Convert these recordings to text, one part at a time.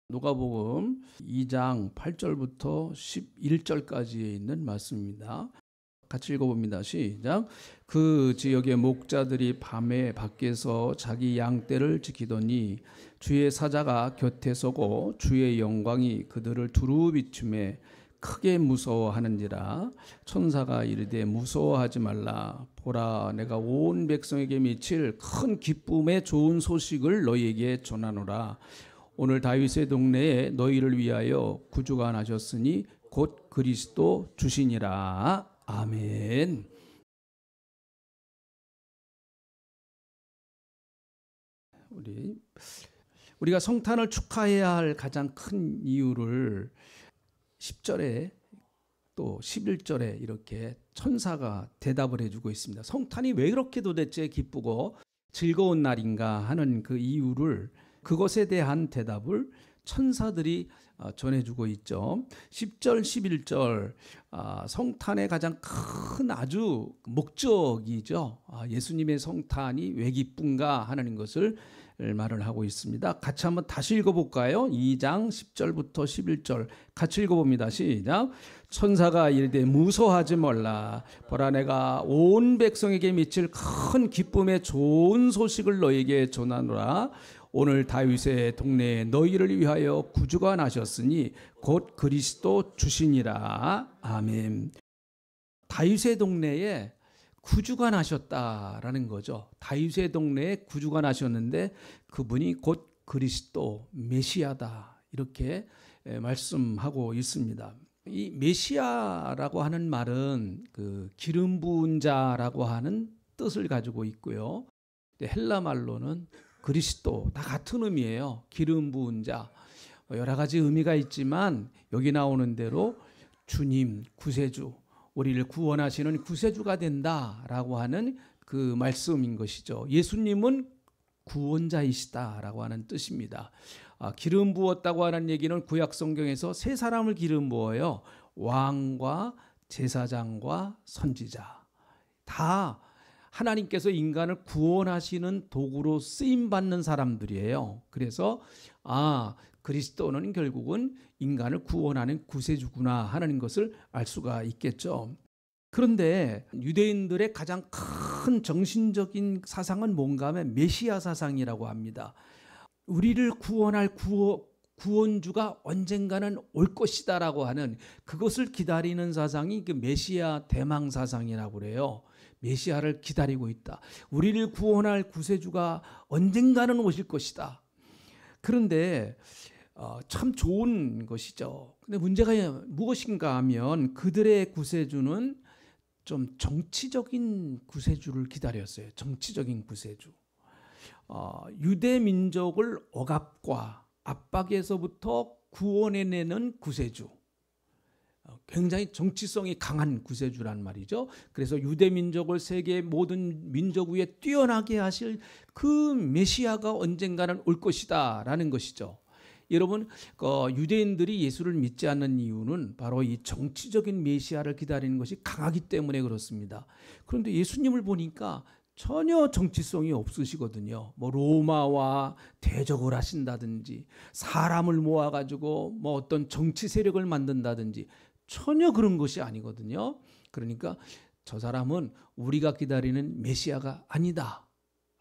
누가복음 2장 8절부터 11절까지에 있는 말씀입니다. 같이 읽어봅니다. 시작. 그 지역의 목자들이 밤에 밖에서 자기 양떼를 지키더니 주의 사자가 곁에 서고 주의 영광이 그들을 두루 비추매 크게 무서워하는지라. 천사가 이르되 무서워하지 말라. 보라, 내가 온 백성에게 미칠 큰 기쁨의 좋은 소식을 너희에게 전하노라. 오늘 다윗의 동네에 너희를 위하여 구주가 나셨으니 곧 그리스도 주시니라. 아멘. 우리가 성탄을 축하해야 할 가장 큰 이유를 10절에 또 11절에 이렇게 천사가 대답을 해주고 있습니다. 성탄이 왜 그렇게 도대체 기쁘고 즐거운 날인가 하는 그 이유를, 그것에 대한 대답을 천사들이 전해주고 있죠. 10절, 11절 성탄의 가장 큰 아주 목적이죠. 예수님의 성탄이 왜 기쁜가 하는 것을 말을 하고 있습니다. 같이 한번 다시 읽어볼까요? 2장 10절부터 11절 같이 읽어봅니다. 시작. 천사가 이르되 무서워하지 말라. 보라, 내가 온 백성에게 미칠 큰 기쁨의 좋은 소식을 너에게 전하노라. 오늘 다윗의 동네에 너희를 위하여 구주가 나셨으니 곧 그리스도 주시니라. 아멘. 다윗의 동네에 구주가 나셨다라는 거죠. 다윗의 동네에 구주가 나셨는데 그분이 곧 그리스도 메시아다, 이렇게 말씀하고 있습니다. 이 메시아라고 하는 말은 그 기름 부은 자라고 하는 뜻을 가지고 있고요. 헬라 말로는 그리스도, 다 같은 의미예요. 기름 부은 자. 여러 가지 의미가 있지만 여기 나오는 대로 주님, 구세주, 우리를 구원하시는 구세주가 된다라고 하는 그 말씀인 것이죠. 예수님은 구원자이시다라고 하는 뜻입니다. 기름 부었다고 하는 얘기는 구약 성경에서 세 사람을 기름 부어요. 왕과 제사장과 선지자. 다 하나님께서 인간을 구원하시는 도구로 쓰임받는 사람들이에요. 그래서 그리스도는 결국은 인간을 구원하는 구세주구나 하는 것을 알 수가 있겠죠. 그런데 유대인들의 가장 큰 정신적인 사상은 뭔가 하면 메시아 사상이라고 합니다. 우리를 구원할 구원주가 언젠가는 올 것이다라고 하는 그것을 기다리는 사상이 그 메시아 대망 사상이라고 그래요. 메시아를 기다리고 있다. 우리를 구원할 구세주가 언젠가는 오실 것이다. 그런데 참 좋은 것이죠. 근데 문제가 무엇인가 하면 그들의 구세주는 좀 정치적인 구세주를 기다렸어요. 정치적인 구세주. 유대 민족을 억압과 압박에서부터 구원해내는 구세주. 굉장히 정치성이 강한 구세주란 말이죠. 그래서 유대 민족을 세계 모든 민족 위에 뛰어나게 하실 그 메시아가 언젠가는 올 것이다 라는 것이죠. 여러분, 유대인들이 예수를 믿지 않는 이유는 바로 이 정치적인 메시아를 기다리는 것이 강하기 때문에 그렇습니다. 그런데 예수님을 보니까 전혀 정치성이 없으시거든요. 로마와 대적을 하신다든지 사람을 모아가지고 어떤 정치 세력을 만든다든지 전혀 그런 것이 아니거든요. 그러니까 저 사람은 우리가 기다리는 메시아가 아니다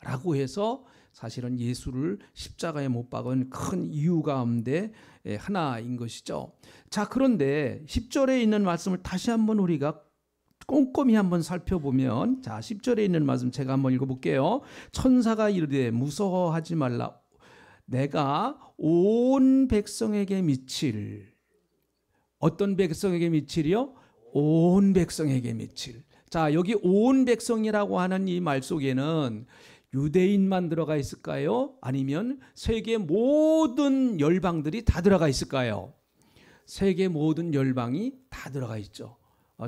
라고 해서 사실은 예수를 십자가에 못 박은 큰 이유 가운데 하나인 것이죠. 자, 그런데 10절에 있는 말씀을 다시 한번 우리가 꼼꼼히 한번 살펴보면, 자, 10절에 있는 말씀 제가 한번 읽어볼게요. 천사가 이르되 무서워하지 말라. 내가 온 백성에게 미칠, 어떤 백성에게 미칠이요? 온 백성에게 미칠. 자, 여기 온 백성이라고 하는 이 말 속에는 유대인만 들어가 있을까요? 아니면 세계 모든 열방들이 다 들어가 있을까요? 세계 모든 열방이 다 들어가 있죠.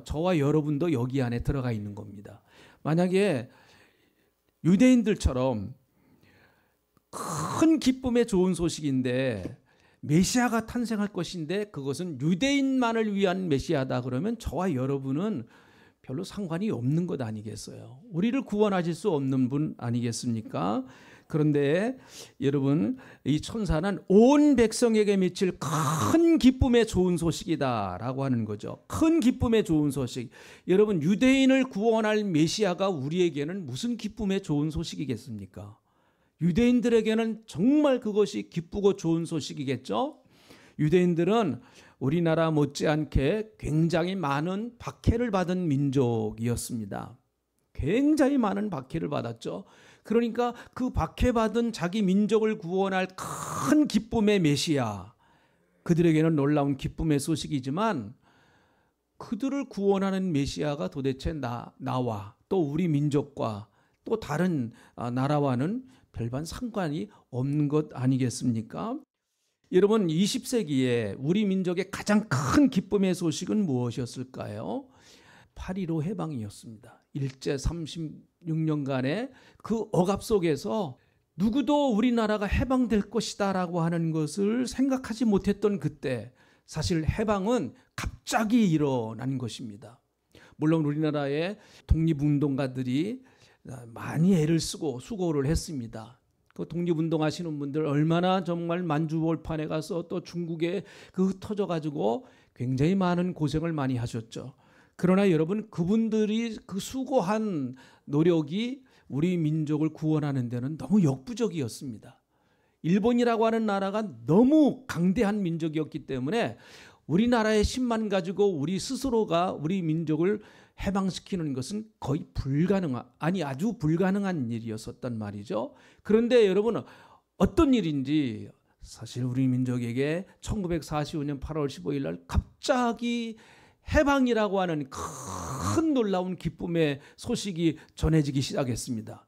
저와 여러분도 여기 안에 들어가 있는 겁니다. 만약에 유대인들처럼 큰 기쁨의 좋은 소식인데 메시아가 탄생할 것인데 그것은 유대인만을 위한 메시아다 그러면 저와 여러분은 별로 상관이 없는 것 아니겠어요? 우리를 구원하실 수 없는 분 아니겠습니까? 그런데 여러분, 이 천사는 온 백성에게 미칠 큰 기쁨의 좋은 소식이다라고 하는 거죠. 큰 기쁨의 좋은 소식. 여러분, 유대인을 구원할 메시아가 우리에게는 무슨 기쁨의 좋은 소식이겠습니까? 유대인들에게는 정말 그것이 기쁘고 좋은 소식이겠죠. 유대인들은 우리나라 못지않게 굉장히 많은 박해를 받은 민족이었습니다. 굉장히 많은 박해를 받았죠. 그러니까 그 박해받은 자기 민족을 구원할 큰 기쁨의 메시아, 그들에게는 놀라운 기쁨의 소식이지만 그들을 구원하는 메시아가 도대체 나와 또 우리 민족과 또 다른 나라와는 별반 상관이 없는 것 아니겠습니까? 여러분, 20세기에 우리 민족의 가장 큰 기쁨의 소식은 무엇이었을까요? 8.15 해방이었습니다. 일제 36년간의 그 억압 속에서 누구도 우리나라가 해방될 것이다 라고 하는 것을 생각하지 못했던 그때, 사실 해방은 갑자기 일어난 것입니다. 물론 우리나라의 독립운동가들이 많이 애를 쓰고 수고를 했습니다. 그 독립운동 하시는 분들 얼마나 정말 만주벌판에 가서 또 중국에 그 흩어져 가지고 굉장히 많은 고생을 많이 하셨죠. 그러나 여러분, 그분들이 그 수고한 노력이 우리 민족을 구원하는 데는 너무 역부족이었습니다. 일본이라고 하는 나라가 너무 강대한 민족이었기 때문에 우리나라의 힘만 가지고 우리 스스로가 우리 민족을 해방시키는 것은 거의 아주 불가능한 일이었었단 말이죠. 그런데 여러분, 어떤 일인지 사실 우리 민족에게 1945년 8월 15일 날 갑자기 해방이라고 하는 큰 놀라운 기쁨의 소식이 전해지기 시작했습니다.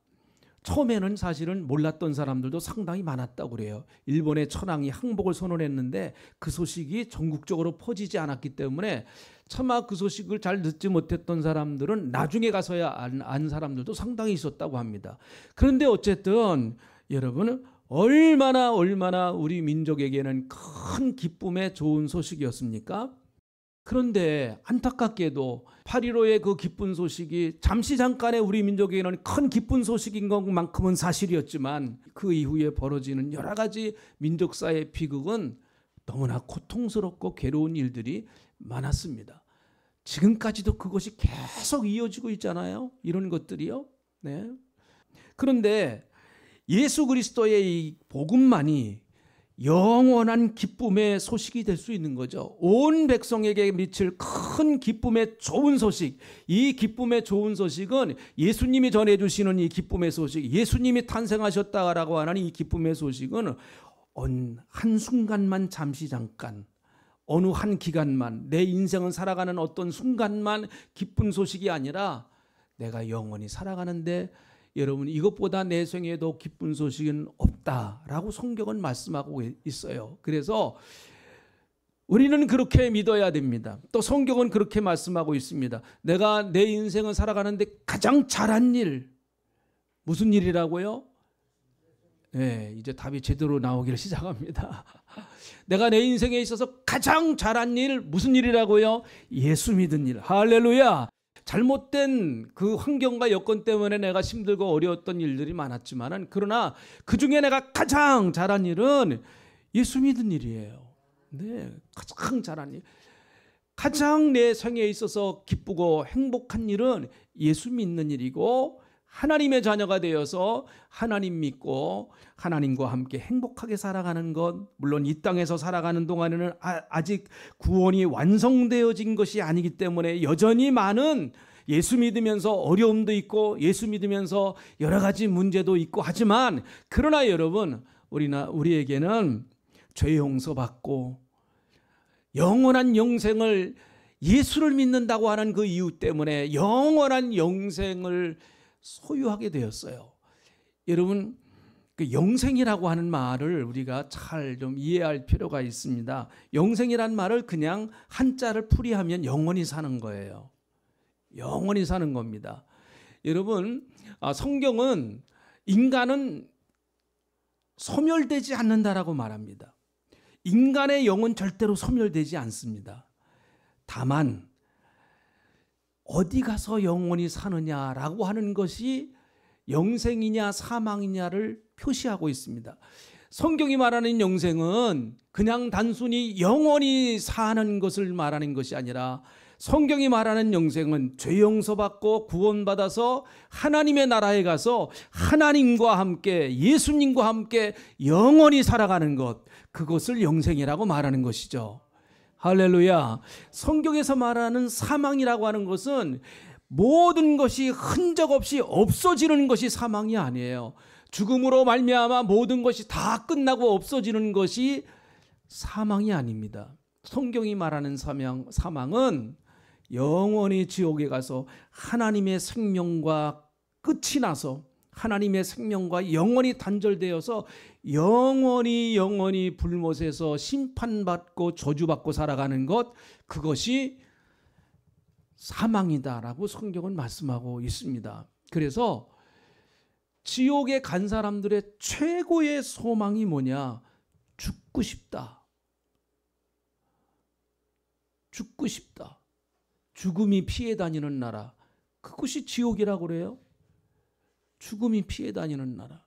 처음에는 사실은 몰랐던 사람들도 상당히 많았다고 그래요. 일본의 천황이 항복을 선언했는데 그 소식이 전국적으로 퍼지지 않았기 때문에 차마 그 소식을 잘 듣지 못했던 사람들은 나중에 가서야 안 사람들도 상당히 있었다고 합니다. 그런데 어쨌든 여러분, 얼마나 우리 민족에게는 큰 기쁨의 좋은 소식이었습니까? 그런데 안타깝게도 8.15의 그 기쁜 소식이 잠시 잠깐의 우리 민족에게는 큰 기쁜 소식인 것만큼은 사실이었지만 그 이후에 벌어지는 여러 가지 민족사의 비극은 너무나 고통스럽고 괴로운 일들이 많았습니다. 지금까지도 그것이 계속 이어지고 있잖아요. 이런 것들이요. 네. 그런데 예수 그리스도의 이 복음만이 영원한 기쁨의 소식이 될 수 있는 거죠. 온 백성에게 미칠 큰 기쁨의 좋은 소식. 이 기쁨의 좋은 소식은 예수님이 전해주시는 이 기쁨의 소식, 예수님이 탄생하셨다라고 하는 이 기쁨의 소식은 한순간만, 잠시 잠깐, 어느 한 기간만, 내 인생은 살아가는 어떤 순간만 기쁜 소식이 아니라 내가 영원히 살아가는데 여러분, 이것보다 내 생에도 기쁜 소식은 없다라고 성경은 말씀하고 있어요. 그래서 우리는 그렇게 믿어야 됩니다. 또 성경은 그렇게 말씀하고 있습니다. 내가 내 인생을 살아가는데 가장 잘한 일, 무슨 일이라고요? 네, 이제 답이 제대로 나오기를 시작합니다. 내가 내 인생에 있어서 가장 잘한 일, 무슨 일이라고요? 예수 믿은 일. 할렐루야. 잘못된 그 환경과 여건 때문에 내가 힘들고 어려웠던 일들이 많았지만, 그러나 그 중에 내가 가장 잘한 일은 예수 믿은 일이에요. 네, 가장 잘한 일. 가장 내 생에 있어서 기쁘고 행복한 일은 예수 믿는 일이고, 하나님의 자녀가 되어서 하나님 믿고 하나님과 함께 행복하게 살아가는 것, 물론 이 땅에서 살아가는 동안에는 아직 구원이 완성되어진 것이 아니기 때문에 여전히 많은 예수 믿으면서 어려움도 있고 예수 믿으면서 여러 가지 문제도 있고 하지만, 그러나 여러분, 우리에게는 죄 용서받고 영원한 영생을, 예수를 믿는다고 하는 그 이유 때문에 영원한 영생을 소유하게 되었어요. 여러분, 그 영생이라고 하는 말을 우리가 잘 좀 이해할 필요가 있습니다. 영생이란 말을 그냥 한자를 풀이하면 영원히 사는 거예요. 영원히 사는 겁니다. 여러분, 성경은 인간은 소멸되지 않는다라고 말합니다. 인간의 영은 절대로 소멸되지 않습니다. 다만 어디 가서 영원히 사느냐라고 하는 것이 영생이냐 사망이냐를 표시하고 있습니다. 성경이 말하는 영생은 그냥 단순히 영원히 사는 것을 말하는 것이 아니라 성경이 말하는 영생은 죄 용서받고 구원받아서 하나님의 나라에 가서 하나님과 함께 예수님과 함께 영원히 살아가는 것, 그것을 영생이라고 말하는 것이죠. 할렐루야. 성경에서 말하는 사망이라고 하는 것은 모든 것이 흔적 없이 없어지는 것이 사망이 아니에요. 죽음으로 말미암아 모든 것이 다 끝나고 없어지는 것이 사망이 아닙니다. 성경이 말하는 사망은 영원히 지옥에 가서 하나님의 생명과 끝이 나서 하나님의 생명과 영원히 단절되어서 영원히 불못에서 심판받고 저주받고 살아가는 것, 그것이 사망이다라고 성경은 말씀하고 있습니다. 그래서 지옥에 간 사람들의 최고의 소망이 뭐냐? 죽고 싶다. 죽고 싶다. 죽음이 피해 다니는 나라. 그것이 지옥이라고 그래요. 죽음이 피해 다니는 나라.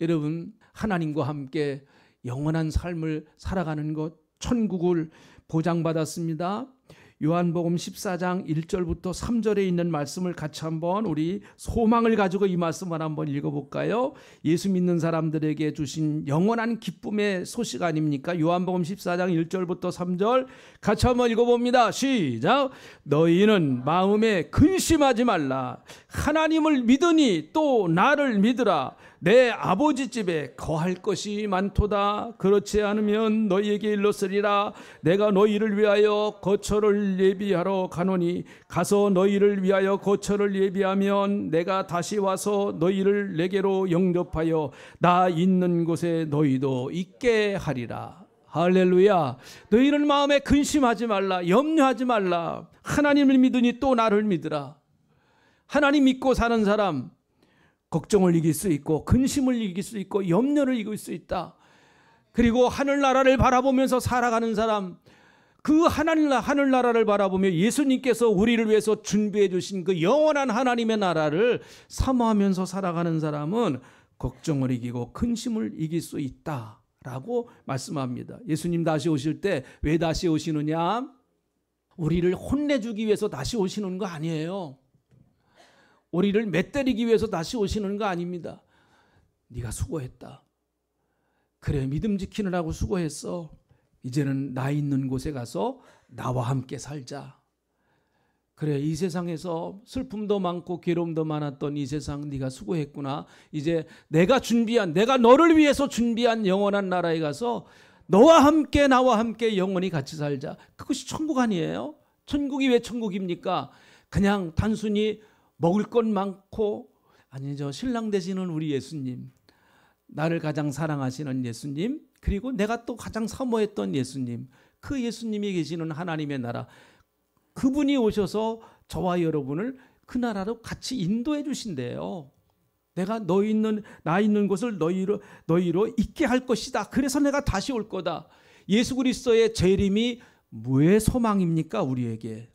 여러분, 하나님과 함께 영원한 삶을 살아가는 것, 천국을 보장받았습니다. 요한복음 14장 1절부터 3절에 있는 말씀을 같이 한번 우리 소망을 가지고 이 말씀을 한번 읽어볼까요? 예수 믿는 사람들에게 주신 영원한 기쁨의 소식 아닙니까? 요한복음 14장 1절부터 3절 같이 한번 읽어봅니다. 시작. 너희는 마음에 근심하지 말라. 하나님을 믿으니 또 나를 믿으라. 내 아버지 집에 거할 것이 많도다. 그렇지 않으면 너희에게 일렀으리라. 내가 너희를 위하여 거처를 예비하러 가노니 가서 너희를 위하여 거처를 예비하면 내가 다시 와서 너희를 내게로 영접하여 나 있는 곳에 너희도 있게 하리라. 할렐루야. 너희는 마음에 근심하지 말라. 염려하지 말라. 하나님을 믿으니 또 나를 믿으라. 하나님 믿고 사는 사람 걱정을 이길 수 있고 근심을 이길 수 있고 염려를 이길 수 있다. 그리고 하늘나라를 바라보면서 살아가는 사람, 그 하늘나라를 바라보며 예수님께서 우리를 위해서 준비해 주신 그 영원한 하나님의 나라를 사모하면서 살아가는 사람은 걱정을 이기고 근심을 이길 수 있다라고 말씀합니다. 예수님 다시 오실 때 왜 다시 오시느냐? 우리를 혼내주기 위해서 다시 오시는 거 아니에요. 우리를 맷때리기 위해서 다시 오시는 거 아닙니다. 네가 수고했다. 그래, 믿음 지키느라고 수고했어. 이제는 나 있는 곳에 가서 나와 함께 살자. 그래, 이 세상에서 슬픔도 많고 괴로움도 많았던 이 세상 네가 수고했구나. 이제 내가 너를 위해서 준비한 영원한 나라에 가서 너와 함께 나와 함께 영원히 같이 살자. 그것이 천국 아니에요? 천국이 왜 천국입니까? 그냥 단순히 먹을 것 많고, 아니죠, 신랑 되시는 우리 예수님, 나를 가장 사랑하시는 예수님, 그리고 내가 또 가장 사모했던 예수님, 그 예수님이 계시는 하나님의 나라, 그분이 오셔서 저와 여러분을 그 나라로 같이 인도해 주신대요. 내가 나 있는 곳을 너희로 있게 할 것이다. 그래서 내가 다시 올 거다. 예수 그리스도의 재림이 뭐의 소망입니까? 우리에게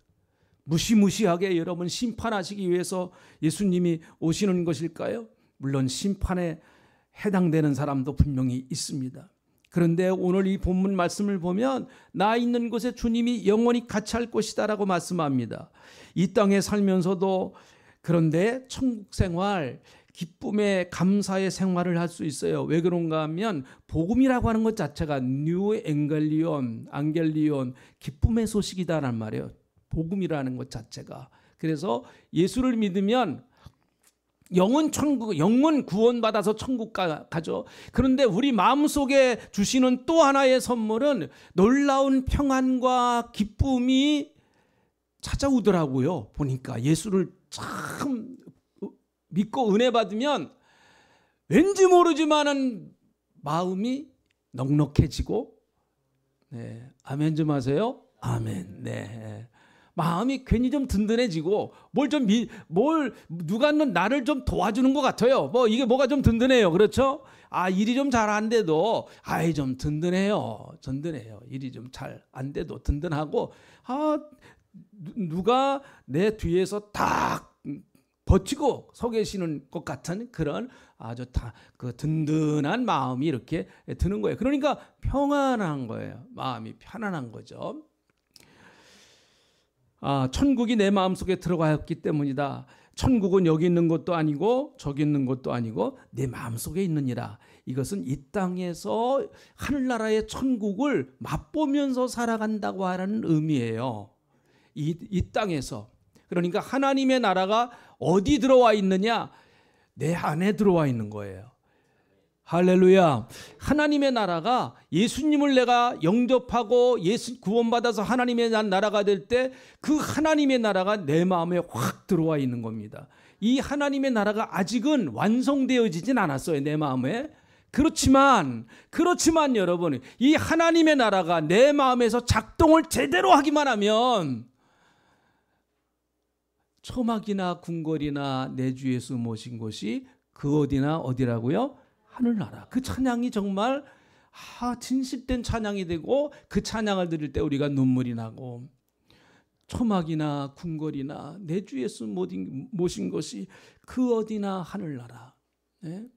무시무시하게 여러분 심판하시기 위해서 예수님이 오시는 것일까요? 물론 심판에 해당되는 사람도 분명히 있습니다. 그런데 오늘 이 본문 말씀을 보면 나 있는 곳에 주님이 영원히 같이 할 것이다 라고 말씀합니다. 이 땅에 살면서도, 그런데 천국 생활, 기쁨의 감사의 생활을 할 수 있어요. 왜 그런가 하면 복음이라고 하는 것 자체가 뉴 앙겔리온, 기쁨의 소식이다라는 말이에요. 복음이라는 것 자체가. 그래서 예수를 믿으면 영원 구원받아서 천국 가죠. 그런데 우리 마음속에 주시는 또 하나의 선물은 놀라운 평안과 기쁨이 찾아오더라고요. 보니까 예수를 참 믿고 은혜 받으면 왠지 모르지만은 마음이 넉넉해지고, 네, 아멘 좀 하세요. 아멘. 네. 마음이 괜히 좀 든든해지고 누가 나를 좀 도와주는 것 같아요. 이게 뭐가 좀 든든해요. 그렇죠? 일이 좀 잘 안 돼도 좀 든든해요. 일이 좀 잘 안 돼도 든든하고, 누가 내 뒤에서 딱 버티고 서 계시는 것 같은 그런 아주 그 든든한 마음이 이렇게 드는 거예요. 그러니까 평안한 거예요. 마음이 편안한 거죠. 천국이 내 마음속에 들어가였기 때문이다. 천국은 여기 있는 것도 아니고 저기 있는 것도 아니고 내 마음속에 있느니라. 이것은 이 땅에서 하늘나라의 천국을 맛보면서 살아간다고 하는 의미예요. 이 땅에서. 그러니까 하나님의 나라가 어디 들어와 있느냐? 내 안에 들어와 있는 거예요. 할렐루야. 하나님의 나라가 예수님을 내가 영접하고 구원받아서 하나님의 나라가 될 때 그 하나님의 나라가 내 마음에 확 들어와 있는 겁니다. 이 하나님의 나라가 아직은 완성되어지진 않았어요. 내 마음에. 그렇지만 여러분, 이 하나님의 나라가 내 마음에서 작동을 제대로 하기만 하면 초막이나 궁궐이나 내 주 예수 모신 곳이 그 어디라고요? 하늘나라. 그 찬양이 정말 진실된 찬양이 되고 그 찬양을 들을 때 우리가 눈물이 나고 초막이나 궁궐이나 내 주 예수 모신 것이 그 어디나 하늘나라. 네?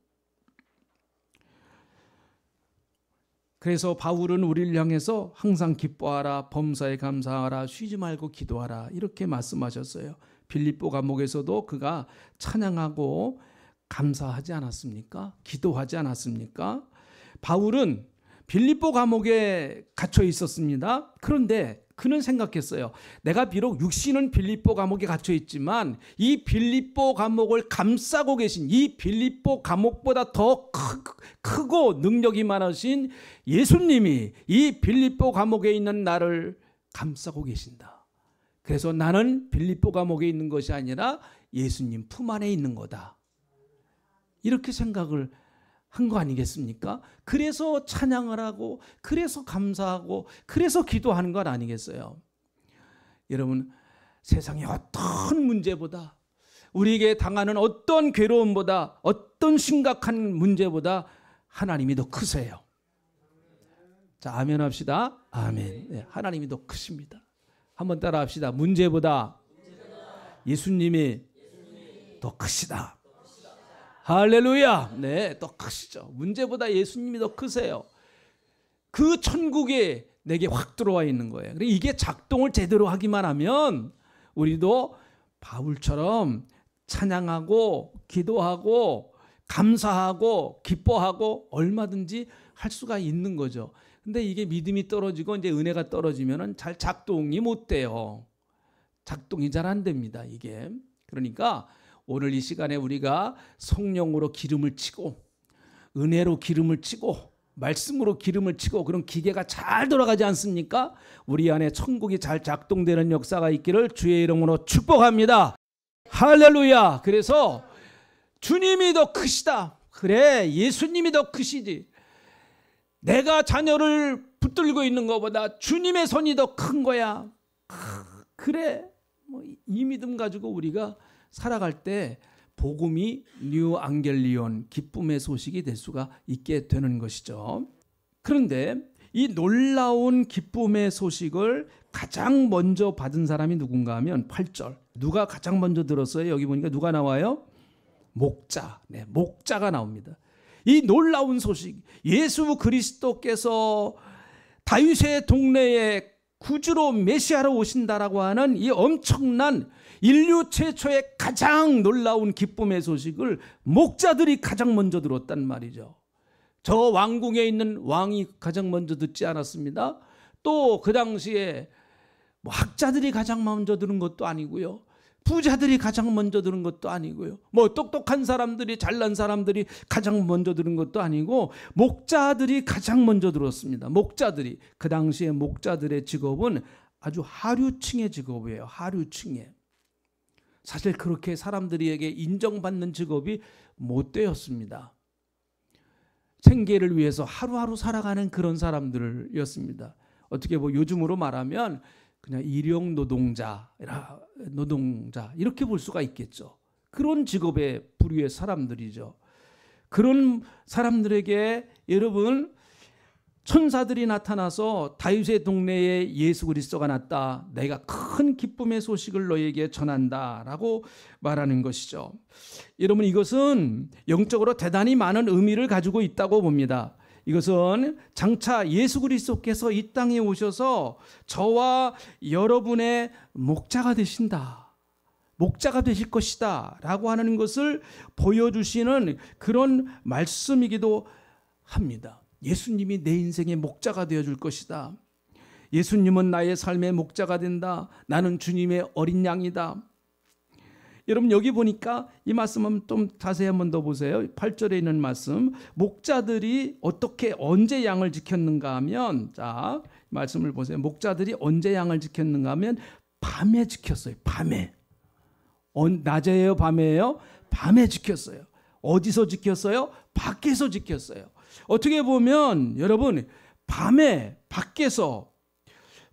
그래서 바울은 우리를 향해서 항상 기뻐하라, 범사에 감사하라, 쉬지 말고 기도하라 이렇게 말씀하셨어요. 빌립보 감옥에서도 그가 찬양하고 감사하지 않았습니까? 기도하지 않았습니까? 바울은 빌립보 감옥에 갇혀 있었습니다. 그런데 그는 생각했어요. 내가 비록 육신은 빌립보 감옥에 갇혀 있지만 이 빌립보 감옥을 감싸고 계신 이 빌립보 감옥보다 더 크고 능력이 많으신 예수님이 이 빌립보 감옥에 있는 나를 감싸고 계신다. 그래서 나는 빌립보 감옥에 있는 것이 아니라 예수님 품 안에 있는 거다. 이렇게 생각을 한 거 아니겠습니까? 그래서 찬양을 하고 그래서 감사하고 그래서 기도하는 것 아니겠어요? 여러분, 세상의 어떤 문제보다 우리에게 당하는 어떤 괴로움보다 어떤 심각한 문제보다 하나님이 더 크세요. 자, 아멘 합시다. 아멘. 네, 하나님이 더 크십니다. 한번 따라 합시다. 문제보다 예수님이 더 크시다. 할렐루야. 네, 더 크시죠. 문제보다 예수님이 더 크세요. 그 천국에 내게 확 들어와 있는 거예요. 이게 작동을 제대로 하기만 하면 우리도 바울처럼 찬양하고 기도하고 감사하고 기뻐하고 얼마든지 할 수가 있는 거죠. 근데 이게 믿음이 떨어지고 이제 은혜가 떨어지면은 잘 작동이 못 돼요. 작동이 잘 안 됩니다, 이게. 그러니까 오늘 이 시간에 우리가 성령으로 기름을 치고 은혜로 기름을 치고 말씀으로 기름을 치고 그런 기계가 잘 돌아가지 않습니까? 우리 안에 천국이 잘 작동되는 역사가 있기를 주의 이름으로 축복합니다. 할렐루야. 그래서 주님이 더 크시다. 그래, 예수님이 더 크시지. 내가 자녀를 붙들고 있는 것보다 주님의 손이 더 큰 거야. 그래, 이 믿음 가지고 우리가 살아갈 때 복음이 뉴 앙겔리온, 기쁨의 소식이 될 수가 있게 되는 것이죠. 그런데 이 놀라운 기쁨의 소식을 가장 먼저 받은 사람이 누군가 하면 8절. 누가 가장 먼저 들었어요? 여기 보니까 누가 나와요? 목자. 네, 목자가 나옵니다. 이 놀라운 소식, 예수 그리스도께서 다윗의 동네에 구주로 메시아로 오신다라고 하는 이 엄청난 인류 최초의 가장 놀라운 기쁨의 소식을 목자들이 가장 먼저 들었단 말이죠. 저 왕궁에 있는 왕이 가장 먼저 듣지 않았습니다. 또 그 당시에 학자들이 가장 먼저 들은 것도 아니고요. 부자들이 가장 먼저 들은 것도 아니고요. 똑똑한 사람들이, 잘난 사람들이 가장 먼저 들은 것도 아니고 목자들이 가장 먼저 들었습니다. 목자들이. 그 당시에 목자들의 직업은 아주 하류층의 직업이에요. 하류층의. 사실 그렇게 사람들에게 인정받는 직업이 못 되었습니다. 생계를 위해서 하루하루 살아가는 그런 사람들이었습니다. 어떻게 요즘으로 말하면 그냥 일용 노동자 이렇게 볼 수가 있겠죠. 그런 직업의 부류의 사람들이죠. 그런 사람들에게 여러분 천사들이 나타나서 다윗의 동네에 예수 그리스도가 났다. 내가 큰 기쁨의 소식을 너에게 전한다. 라고 말하는 것이죠. 여러분, 이것은 영적으로 대단히 많은 의미를 가지고 있다고 봅니다. 이것은 장차 예수 그리스도께서 이 땅에 오셔서 저와 여러분의 목자가 되신다. 목자가 되실 것이다. 라고 하는 것을 보여주시는 그런 말씀이기도 합니다. 예수님이 내 인생의 목자가 되어줄 것이다. 예수님은 나의 삶의 목자가 된다. 나는 주님의 어린 양이다. 여러분, 여기 보니까 이 말씀은 좀 자세히 한번 더 보세요. 8절에 있는 말씀. 목자들이 어떻게 언제 양을 지켰는가 하면, 자, 말씀을 보세요. 목자들이 언제 양을 지켰는가 하면 밤에 지켰어요. 밤에. 낮에요, 밤에요? 밤에 지켰어요. 어디서 지켰어요? 밖에서 지켰어요. 어떻게 보면 여러분, 밤에 밖에서,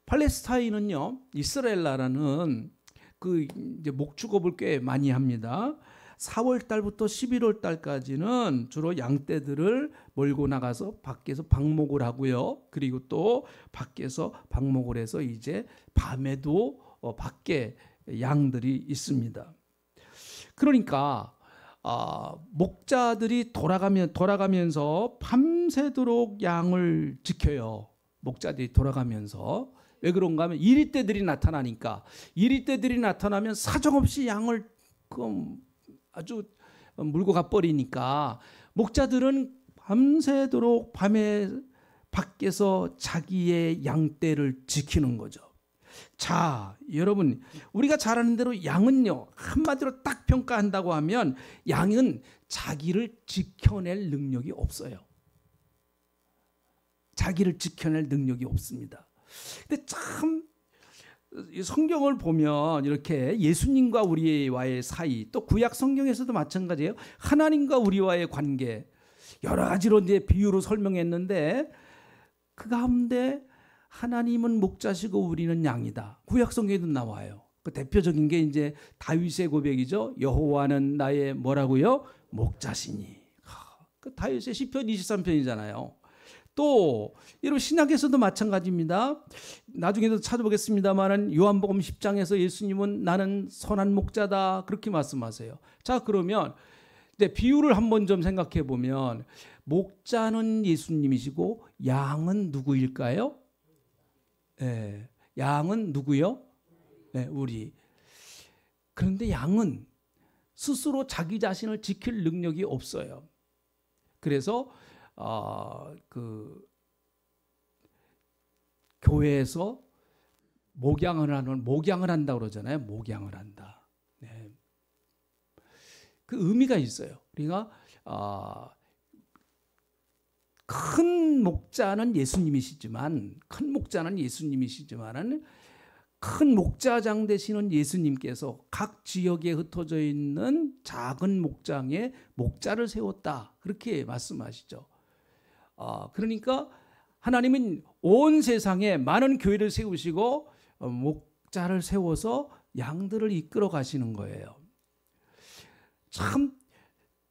팔레스타인은요, 이스라엘 나라는 그 이제 목축업을 꽤 많이 합니다. 4월 달부터 11월 달까지는 주로 양떼들을 몰고 나가서 밖에서 방목을 하고요. 그리고 또 밖에서 방목을 해서 이제 밤에도 밖에 양들이 있습니다. 그러니까 목자들이 돌아가면서 밤새도록 양을 지켜요. 목자들이 돌아가면서. 왜 그런가 하면 이리떼들이 나타나니까. 이리떼들이 나타나면 사정없이 양을 아주 물고 가버리니까 목자들은 밤새도록 밤에 밖에서 자기의 양떼를 지키는 거죠. 자, 여러분, 우리가 잘 아는 대로 양은요, 한마디로 딱 평가한다고 하면 양은 자기를 지켜낼 능력이 없어요. 자기를 지켜낼 능력이 없습니다. 근데 참 성경을 보면 이렇게 예수님과 우리와의 사이, 또 구약 성경에서도 마찬가지예요. 하나님과 우리와의 관계, 여러 가지로 이제 비유로 설명했는데 그 가운데 하나님은 목자시고 우리는 양이다. 구약 성경에도 나와요. 그 대표적인 게 이제 다윗의 고백이죠. 여호와는 나의 뭐라고요? 목자시니. 그 다윗의 시편 23편이잖아요. 또 이런 신약에서도 마찬가지입니다. 나중에도 찾아보겠습니다만은 요한복음 10장에서 예수님은 나는 선한 목자다 그렇게 말씀하세요. 자, 그러면 비유를 한번 좀 생각해 보면 목자는 예수님이시고 양은 누구일까요? 네, 양은 누구요? 네, 우리. 그런데 양은 스스로 자기 자신을 지킬 능력이 없어요. 그래서 교회에서 목양을 한다 그러잖아요. 목양을 한다. 네. 그 의미가 있어요. 그러니까 큰 목자는 예수님이시지만 큰 목자장 되시는 예수님께서 각 지역에 흩어져 있는 작은 목장에 목자를 세웠다. 그렇게 말씀하시죠. 그러니까 하나님은 온 세상에 많은 교회를 세우시고 목자를 세워서 양들을 이끌어 가시는 거예요. 참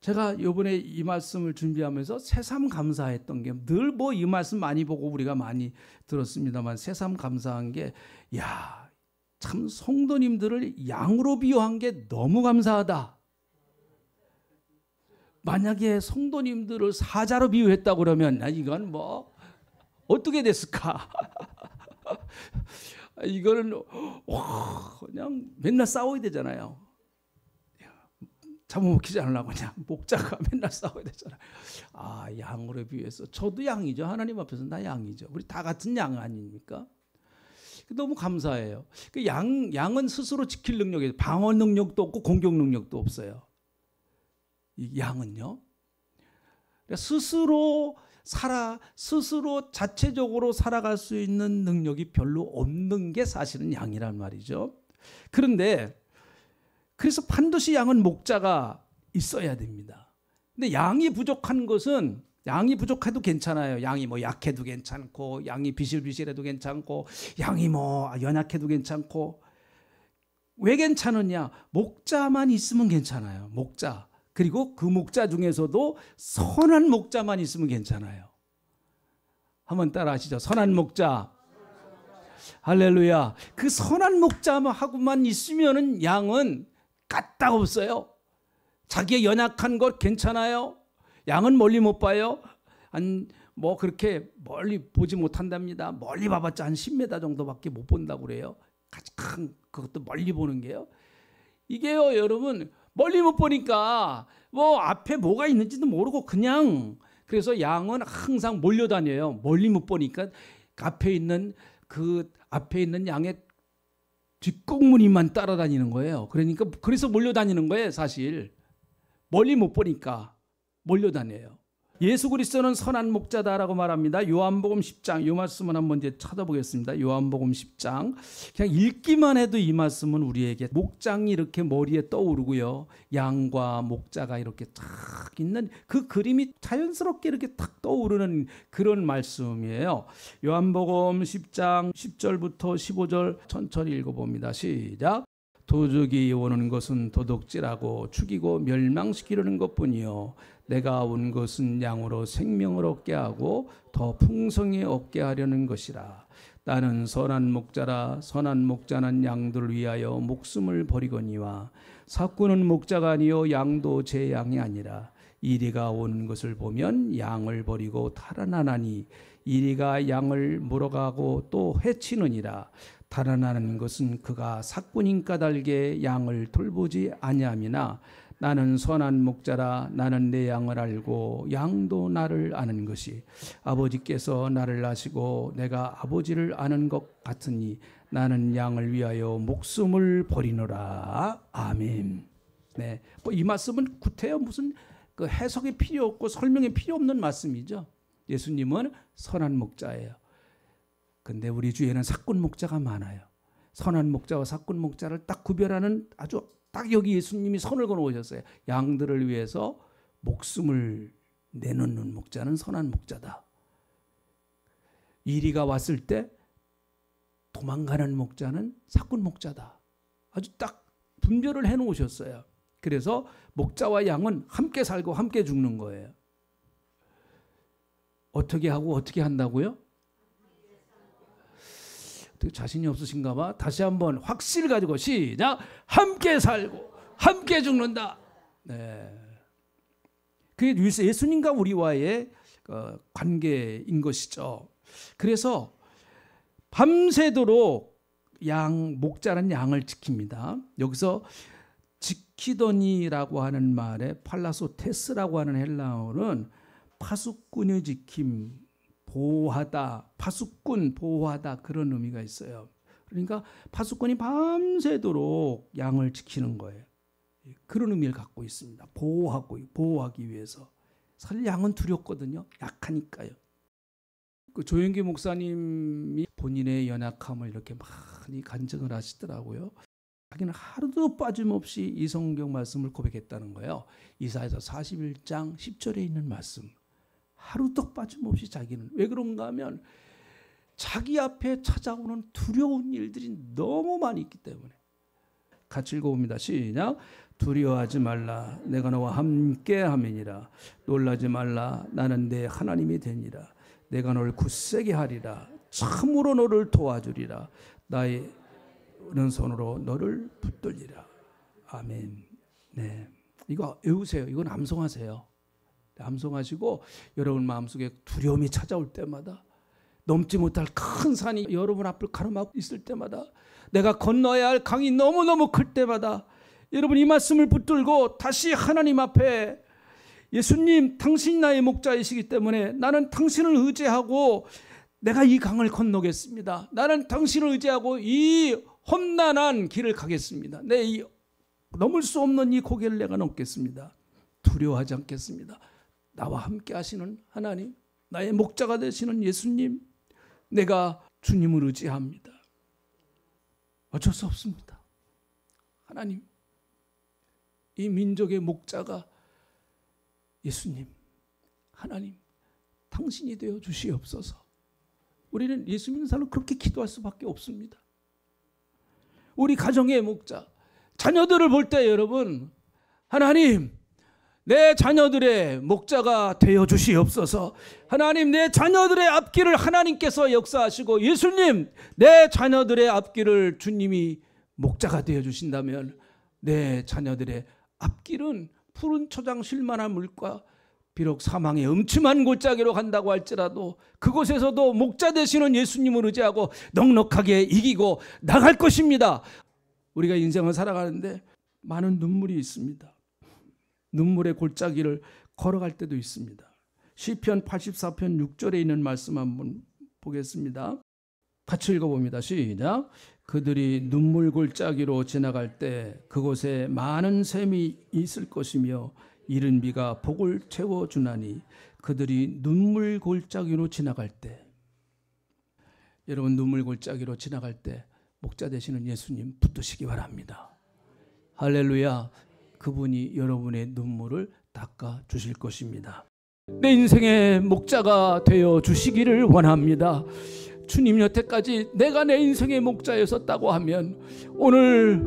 제가 이번에 이 말씀을 준비하면서 새삼 감사했던 게, 늘 뭐 이 말씀 많이 보고 우리가 많이 들었습니다만 새삼 감사한 게, 야, 참 성도님들을 양으로 비유한 게 너무 감사하다. 만약에 성도님들을 사자로 비유했다 그러면 이건 뭐 어떻게 됐을까? 이거는 그냥 맨날 싸워야 되잖아요. 잡아먹히지 않으려고 그냥 목자가 맨날 싸워야 되잖아요. 양으로 비유해서 저도 양이죠. 하나님 앞에서는 다 양이죠. 우리 다 같은 양 아닙니까? 너무 감사해요. 양은 스스로 지킬 능력이, 방어 능력도 없고 공격 능력도 없어요. 이 양은요. 스스로 자체적으로 살아갈 수 있는 능력이 별로 없는 게 사실은 양이란 말이죠. 그래서 반드시 양은 목자가 있어야 됩니다. 근데 양이 부족한 것은, 양이 부족해도 괜찮아요. 양이 뭐 약해도 괜찮고, 양이 비실비실해도 괜찮고, 양이 뭐 연약해도 괜찮고. 왜 괜찮으냐? 목자만 있으면 괜찮아요. 목자. 그리고 그 목자 중에서도 선한 목자만 있으면 괜찮아요. 한번 따라 하시죠. 선한 목자. 할렐루야. 그 선한 목자하고만 있으면은 양은 까딱 없어요. 자기의 연약한 것 괜찮아요. 양은 멀리 못 봐요. 뭐 그렇게 멀리 보지 못한답니다. 멀리 봐봤자 한 10m 정도밖에 못 본다고 그래요. 가장 그것도 멀리 보는 게요. 이게요, 여러분, 멀리 못 보니까 뭐 앞에 뭐가 있는지도 모르고 그냥, 그래서 양은 항상 몰려다녀요. 멀리 못 보니까 앞에 있는 양의 뒷꽁무니만 따라다니는 거예요. 그러니까 그래서 몰려다니는 거예요, 사실. 멀리 못 보니까 몰려다녀요. 예수 그리스도는 선한 목자다라고 말합니다. 요한복음 10장, 이 말씀은 한번 이제 찾아보겠습니다. 요한복음 10장. 그냥 읽기만 해도 이 말씀은 우리에게 목장이 이렇게 머리에 떠오르고요. 양과 목자가 이렇게 탁 있는 그 그림이 자연스럽게 이렇게 탁 떠오르는 그런 말씀이에요. 요한복음 10장 10절부터 15절 천천히 읽어봅니다. 시작. 도적이 오는 것은 도둑질하고 죽이고 멸망시키려는 것뿐이요 내가 온 것은 양으로 생명을 얻게 하고 더 풍성히 얻게 하려는 것이라. 나는 선한 목자라. 선한 목자는 양들을 위하여 목숨을 버리거니와 사꾼은 목자가 아니요 양도 제 양이 아니라. 이리가 오는 것을 보면 양을 버리고 달아나나니 이리가 양을 물어가고 또 해치느니라. 달아나는 것은 그가 사꾼인 까닭에 양을 돌보지 아니함이나 나는 선한 목자라. 나는 내 양을 알고 양도 나를 아는 것이 아버지께서 나를 아시고 내가 아버지를 아는 것 같으니 나는 양을 위하여 목숨을 버리노라. 아멘. 네, 뭐 이 말씀은 구태여 무슨 그 해석이 필요 없고 설명이 필요 없는 말씀이죠. 예수님은 선한 목자예요. 근데 우리 주위에는 사꾼 목자가 많아요. 선한 목자와 사꾼 목자를 딱 구별하는 아주 딱 여기 예수님이 선을 그어놓으셨어요. 양들을 위해서 목숨을 내놓는 목자는 선한 목자다. 이리가 왔을 때 도망가는 목자는 사꾼 목자다. 아주 딱 분별을 해놓으셨어요. 그래서 목자와 양은 함께 살고 함께 죽는 거예요. 어떻게 하고 어떻게 한다고요? 자신이 없으신가 봐. 다시 한번 확신을 가지고 시작. 함께 살고 함께 죽는다. 네. 그게 예수님과 우리와의 관계인 것이죠. 그래서 밤새도록 목자는 양을 지킵니다. 여기서 지키더니라고 하는 말에 팔라소테스라고 하는 헬라어는 파수꾼의 지킴, 보호하다, 파수꾼, 보호하다 그런 의미가 있어요. 그러니까 파수꾼이 밤새도록 양을 지키는 거예요. 그런 의미를 갖고 있습니다. 보호하기 위해서. 사실 양은 두렵거든요. 약하니까요. 그 조영기 목사님이 본인의 연약함을 이렇게 많이 간증을 하시더라고요. 자기는 하루도 빠짐없이 이 성경 말씀을 고백했다는 거예요. 이사야서 41장 10절에 있는 말씀. 하루도 빠짐없이 자기는. 왜 그런가 하면 자기 앞에 찾아오는 두려운 일들이 너무 많이 있기 때문에. 같이 읽어봅니다. 시작. 두려워하지 말라. 내가 너와 함께 함이니라. 놀라지 말라. 나는 내 하나님이 되니라. 내가 너를 굳세게 하리라. 참으로 너를 도와주리라. 나의 오른손으로 너를 붙들리라. 아멘. 네, 이거 외우세요. 이거 암송하세요. 암송하시고 여러분 마음속에 두려움이 찾아올 때마다, 넘지 못할 큰 산이 여러분 앞을 가로막고 있을 때마다, 내가 건너야 할 강이 너무너무 클 때마다 여러분 이 말씀을 붙들고 다시 하나님 앞에, 예수님 당신이 나의 목자이시기 때문에 나는 당신을 의지하고 내가 이 강을 건너겠습니다. 나는 당신을 의지하고 이 험난한 길을 가겠습니다. 이 넘을 수 없는 이 고개를 내가 넘겠습니다. 두려워하지 않겠습니다. 나와 함께 하시는 하나님, 나의 목자가 되시는 예수님, 내가 주님을 의지합니다. 어쩔 수 없습니다. 하나님, 이 민족의 목자가 예수님, 하나님, 당신이 되어 주시옵소서. 우리는 예수 믿는 사람은 그렇게 기도할 수밖에 없습니다. 우리 가정의 목자, 자녀들을 볼 때 여러분, 하나님, 내 자녀들의 목자가 되어 주시옵소서. 하나님, 내 자녀들의 앞길을 하나님께서 역사하시고, 예수님, 내 자녀들의 앞길을 주님이 목자가 되어 주신다면 내 자녀들의 앞길은 푸른 초장 쉴만한 물과 비록 사망의 음침한 골짜기로 간다고 할지라도 그곳에서도 목자 되시는 예수님을 의지하고 넉넉하게 이기고 나갈 것입니다. 우리가 인생을 살아가는데 많은 눈물이 있습니다. 눈물의 골짜기를 걸어갈 때도 있습니다. 시편 84편 6절에 있는 말씀 한번 보겠습니다. 같이 읽어봅니다. 시작. 그들이 눈물 골짜기로 지나갈 때 그곳에 많은 샘이 있을 것이며 이른 비가 복을 채워주나니. 그들이 눈물 골짜기로 지나갈 때, 여러분, 눈물 골짜기로 지나갈 때 목자 되시는 예수님 붙드시기 바랍니다. 할렐루야. 그분이 여러분의 눈물을 닦아 주실 것입니다. 내 인생의 목자가 되어 주시기를 원합니다. 주님 여태까지 내가 내 인생의 목자였었다고 하면 오늘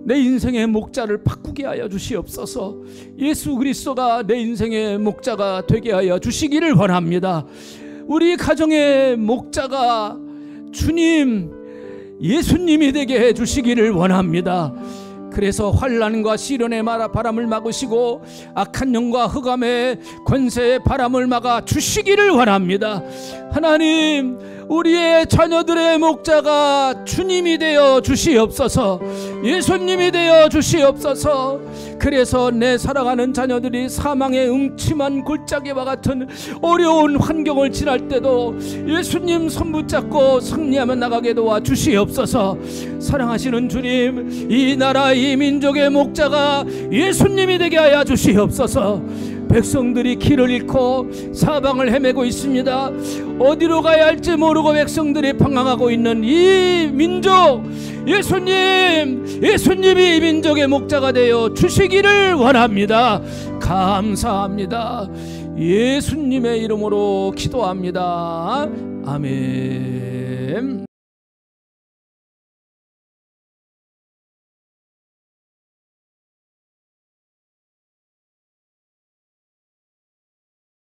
내 인생의 목자를 바꾸게 하여 주시옵소서. 예수 그리스도가 내 인생의 목자가 되게 하여 주시기를 원합니다. 우리 가정의 목자가 주님, 예수님이 되게 해 주시기를 원합니다. 그래서 환난과 시련의 바람을 막으시고 악한 영과 흑암의 권세의 바람을 막아 주시기를 원합니다. 하나님, 우리의 자녀들의 목자가 주님이 되어 주시옵소서. 예수님이 되어 주시옵소서. 그래서 내 사랑하는 자녀들이 사망의 음침한 골짜기와 같은 어려운 환경을 지날 때도 예수님 손 붙잡고 승리하며 나가게 도와 주시옵소서. 사랑하시는 주님, 이 나라 이 민족의 목자가 예수님이 되게 하여 주시옵소서. 백성들이 길을 잃고 사방을 헤매고 있습니다. 어디로 가야 할지 모르고 백성들이 방황하고 있는 이 민족, 예수님이 이 민족의 목자가 되어 주시기를 원합니다. 감사합니다. 예수님의 이름으로 기도합니다. 아멘.